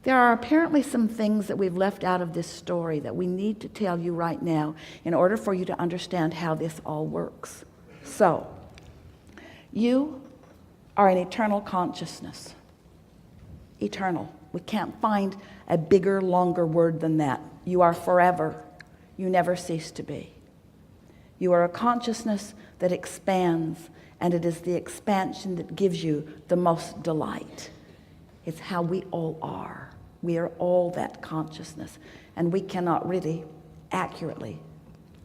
There are apparently some things that we've left out of this story that we need to tell you right now in order for you to understand how this all works. So, you are an eternal consciousness. Eternal. We can't find a bigger, longer word than that. You are forever. You never cease to be. You are a consciousness that expands, and it is the expansion that gives you the most delight. It's how we all are. We are all that consciousness, and we cannot really accurately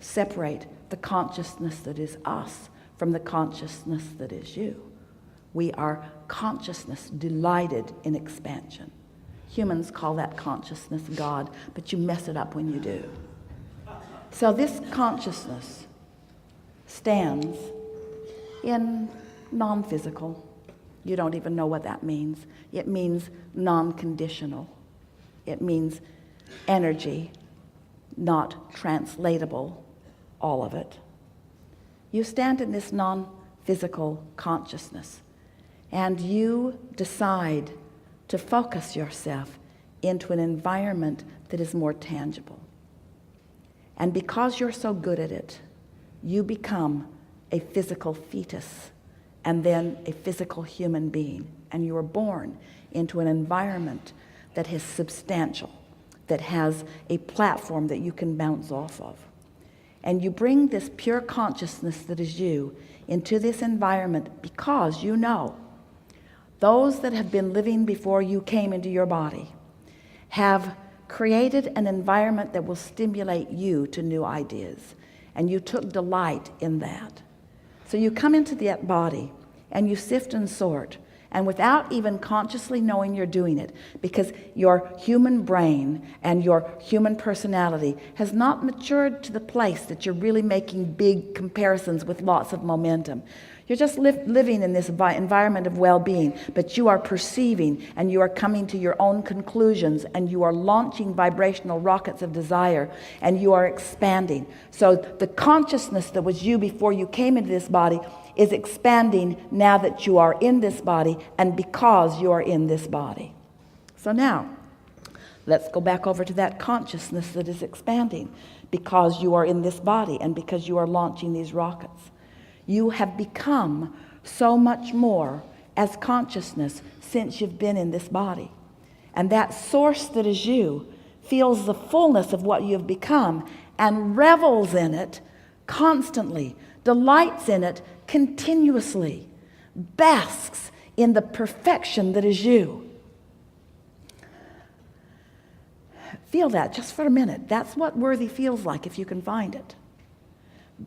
separate the consciousness that is us from the consciousness that is you. We are consciousness delighted in expansion. Humans call that consciousness God, but you mess it up when you do. So this consciousness stands in non-physical. You don't even know what that means. It means non-conditional. It means energy, not translatable, all of it. You stand in this non-physical consciousness, and you decide to focus yourself into an environment that is more tangible. And because you're so good at it, you become a physical fetus and then a physical human being. And you are born into an environment that is substantial, that has a platform that you can bounce off of. And you bring this pure consciousness that is you into this environment because you know those that have been living before you came into your body have created an environment that will stimulate you to new ideas. And you took delight in that. So you come into that body and you sift and sort, and without even consciously knowing you're doing it, because your human brain and your human personality has not matured to the place that you're really making big comparisons with lots of momentum. You're just living in this environment of well-being, but you are perceiving and you are coming to your own conclusions, and you are launching vibrational rockets of desire, and you are expanding. So the consciousness that was you before you came into this body is expanding now that you are in this body and because you are in this body. So now, let's go back over to that consciousness that is expanding because you are in this body and because you are launching these rockets. You have become so much more as consciousness since you've been in this body. And that source that is you feels the fullness of what you have become and revels in it constantly, delights in it continuously, basks in the perfection that is you. Feel that just for a minute. That's what worthy feels like if you can find it.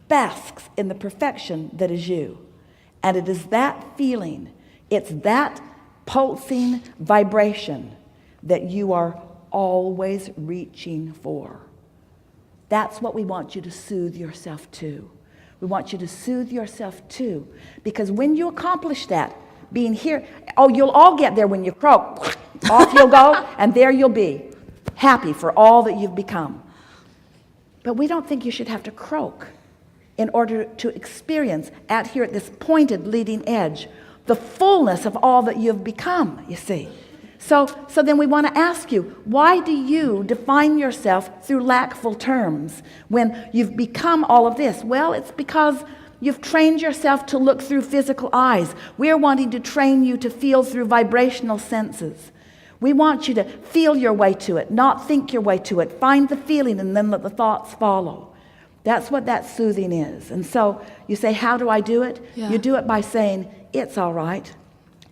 Basks in the perfection that is you. And it is that feeling, it's that pulsing vibration that you are always reaching for. That's what we want you to soothe yourself to. We want you to soothe yourself to, because when you accomplish that, being here, you'll all get there when you croak. Off you'll go, and there you'll be, happy for all that you've become. But we don't think you should have to croak in order to experience here at this pointed leading edge the fullness of all that you've become, you see. So then we want to ask you, why do you define yourself through lackful terms when you've become all of this? Well, it's because you've trained yourself to look through physical eyes. We're wanting to train you to feel through vibrational senses. We want you to feel your way to it, not think your way to it. Find the feeling and then let the thoughts follow. That's what that soothing is. And so you say, how do I do it? Yeah. You do it by saying, it's all right.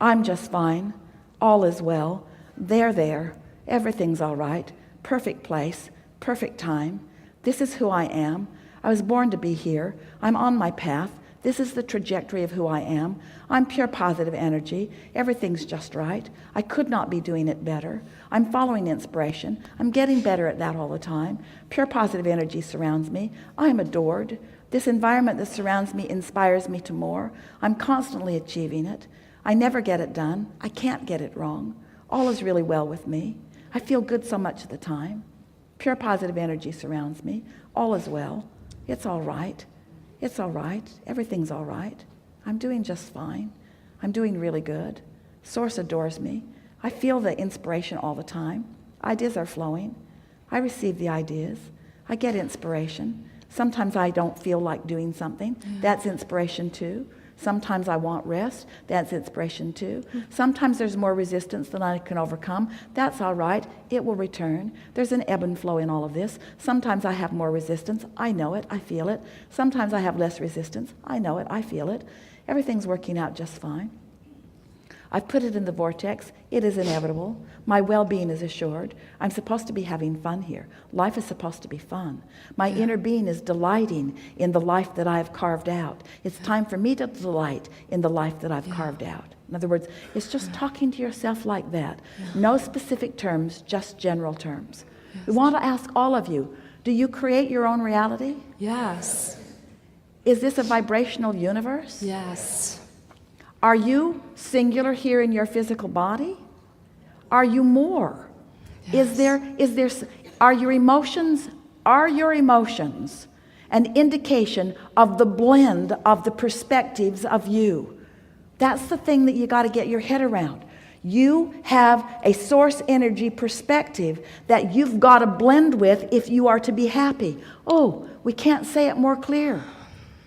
I'm just fine. All is well. They're there. Everything's all right. Perfect place. Perfect time. This is who I am. I was born to be here. I'm on my path. This is the trajectory of who I am. I'm pure positive energy. Everything's just right. I could not be doing it better. I'm following inspiration. I'm getting better at that all the time. Pure positive energy surrounds me. I'm adored. This environment that surrounds me inspires me to more. I'm constantly achieving it. I never get it done. I can't get it wrong. All is really well with me. I feel good so much of the time. Pure positive energy surrounds me. All is well. It's all right. It's all right. Everything's all right. I'm doing just fine. I'm doing really good. Source adores me. I feel the inspiration all the time. Ideas are flowing. I receive the ideas. I get inspiration. Sometimes I don't feel like doing something. That's inspiration too. Sometimes I want rest. That's inspiration too. Sometimes there's more resistance than I can overcome. That's all right. It will return. There's an ebb and flow in all of this. Sometimes I have more resistance. I know it. I feel it. Sometimes I have less resistance. I know it. I feel it. Everything's working out just fine. I've put it in the vortex. It is inevitable. My well-being is assured. I'm supposed to be having fun here. Life is supposed to be fun. My inner being is delighting in the life that I've carved out. It's time for me to delight in the life that I've carved out. In other words, it's just talking to yourself like that. No specific terms, just general terms. We want to ask all of you, do you create your own reality? Yes. Is this a vibrational universe? Yes. Are you singular here in your physical body? Are you more? Yes. Are your emotions an indication of the blend of the perspectives of you? That's the thing that you got to get your head around. You have a source energy perspective that you've got to blend with if you are to be happy. Oh, we can't say it more clear.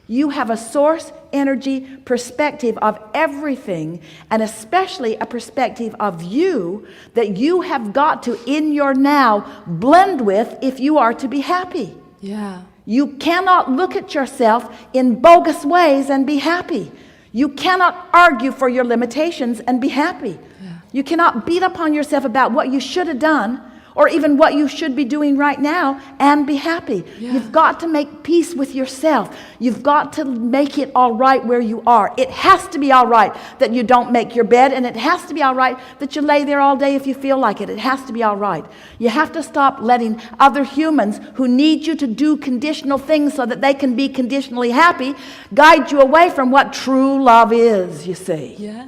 You have a source energy perspective of everything, and especially a perspective of you that you have got to, in your now, blend with if you are to be happy. Yeah. You cannot look at yourself in bogus ways and be happy. You cannot argue for your limitations and be happy. Yeah. You cannot beat upon yourself about what you should have done or even what you should be doing right now and be happy. Yeah. You've got to make peace with yourself. You've got to make it all right where you are. It has to be all right that you don't make your bed, and it has to be all right that you lay there all day if you feel like it. It has to be all right. You have to stop letting other humans who need you to do conditional things so that they can be conditionally happy guide you away from what true love is, you see. Yes.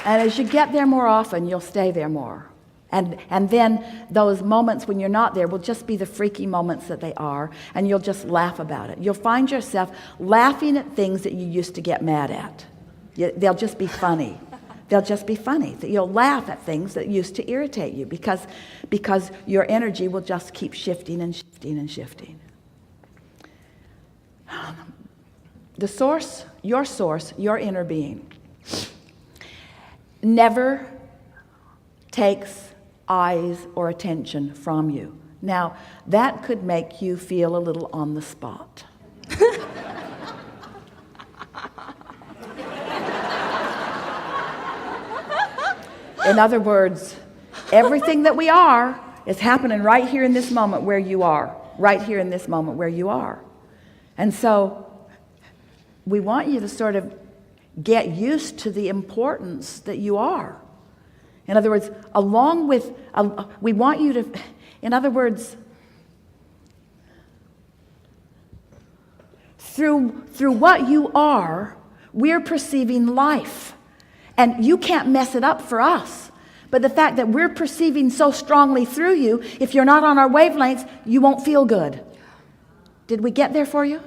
And as you get there more often, you'll stay there more. And then those moments when you're not there will just be the freaky moments that they are, and you'll just laugh about it. You'll find yourself laughing at things that you used to get mad at. They'll just be funny. They'll just be funny. You'll laugh at things that used to irritate you because your energy will just keep shifting and shifting and shifting. The source, your inner being, never takes eyes or attention from you. Now, that could make you feel a little on the spot. In other words, everything that we are is happening right here in this moment where you are. Right here in this moment where you are. And so, we want you to sort of get used to the importance that you are. In other words, along with, we want you to, in other words, through what you are, we're perceiving life. And you can't mess it up for us. But the fact that we're perceiving so strongly through you, if you're not on our wavelengths, you won't feel good. Did we get there for you?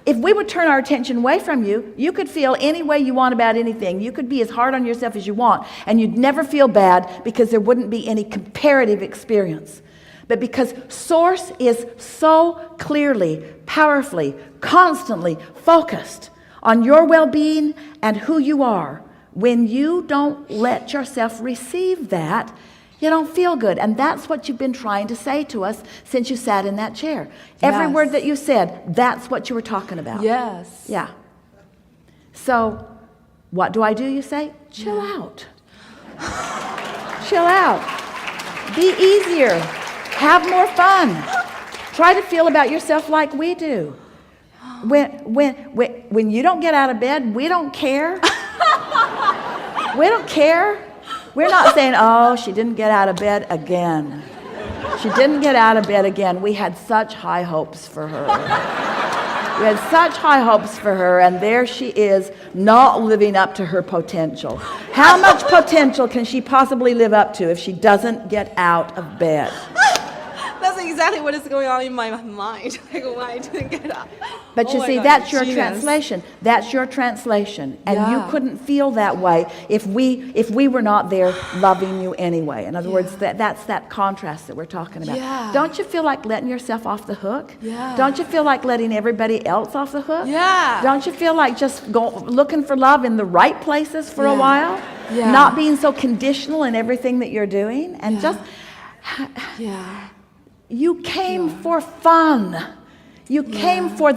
If we would turn our attention away from you, you could feel any way you want about anything. You could be as hard on yourself as you want, and you'd never feel bad because there wouldn't be any comparative experience. But because Source is so clearly, powerfully, constantly focused on your well-being and who you are, when you don't let yourself receive that, you don't feel good. And that's what you've been trying to say to us since you sat in that chair. Every Yes. word that you said, that's what you were talking about. Yes. Yeah. So, what do? You say? Chill out. Chill out. Be easier. Have more fun. Try to feel about yourself like we do. When you don't get out of bed, we don't care. We don't care. We're not saying, oh, she didn't get out of bed again. She didn't get out of bed again. We had such high hopes for her. We had such high hopes for her, and there she is, not living up to her potential. How much potential can she possibly live up to if she doesn't get out of bed? That's That's exactly what is going on in my mind. Like, why I didn't get up. But you Oh my see, God, that's your genius. translation. That's your translation. And you Yeah. couldn't feel that way if we were not there loving you anyway. In other words, that's that contrast that we're talking about. Yeah. Don't you feel like letting yourself off the hook? Yeah. Don't you feel like letting everybody else off the hook? Yeah. Don't you feel like just looking for love in the right places for a Yeah. while? Yeah. Not being so conditional in everything that you're doing? And Yeah. just, Yeah. you came for fun. You came for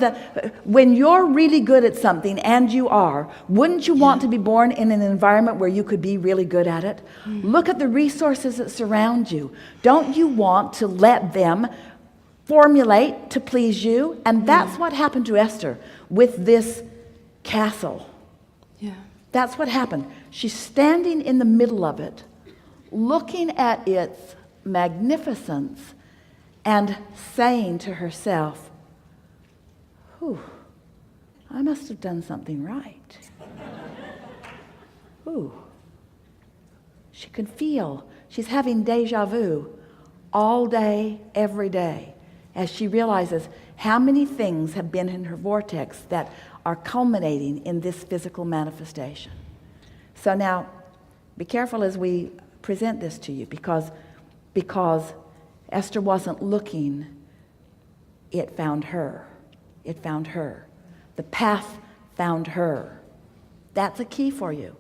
when you're really good at something, and you are, wouldn't you want to be born in an environment where you could be really good at it? Look at the resources that surround you. Don't you want to let them formulate to please you? And that's what happened to Esther with this castle. Yeah. That's what happened. She's standing in the middle of it, looking at its magnificence and saying to herself, "Whew, I must have done something right." Ooh. She can feel, she's having deja vu all day, every day, as she realizes how many things have been in her vortex that are culminating in this physical manifestation. So now, be careful as we present this to you, because Esther wasn't looking, it found her. It found her. The path found her. That's a key for you.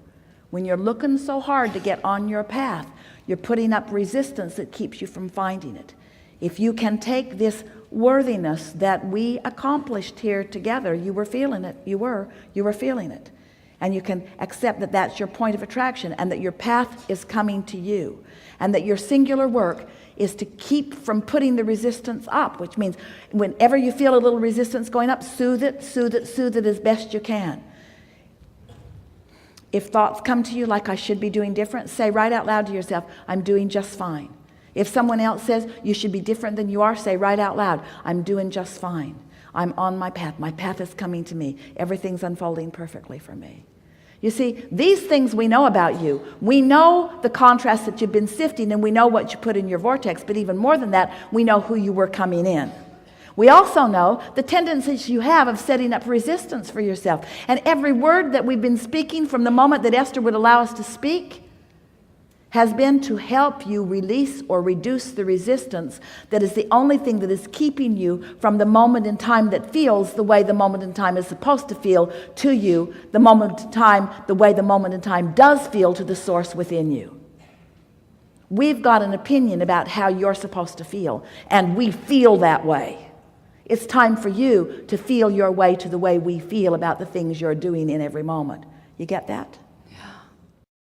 When you're looking so hard to get on your path, you're putting up resistance that keeps you from finding it. If you can take this worthiness that we accomplished here together, you were feeling it, you were feeling it. And you can accept that that's your point of attraction, and that your path is coming to you, and that your singular work is to keep from putting the resistance up, which means whenever you feel a little resistance going up, soothe it, soothe it, soothe it as best you can. If thoughts come to you like I should be doing different, say right out loud to yourself, I'm doing just fine. If someone else says you should be different than you are, say right out loud, I'm doing just fine. I'm on my path. My path is coming to me. Everything's unfolding perfectly for me. You see, these things we know about you. We know the contrast that you've been sifting, and we know what you put in your vortex, but even more than that, we know who you were coming in. We also know the tendencies you have of setting up resistance for yourself. And every word that we've been speaking from the moment that Esther would allow us to speak has been to help you release or reduce the resistance that is the only thing that is keeping you from the moment in time that feels the way the moment in time is supposed to feel to you, the moment in time, the way the moment in time does feel to the source within you. We've got an opinion about how you're supposed to feel, and we feel that way. It's time for you to feel your way to the way we feel about the things you're doing in every moment. You get that?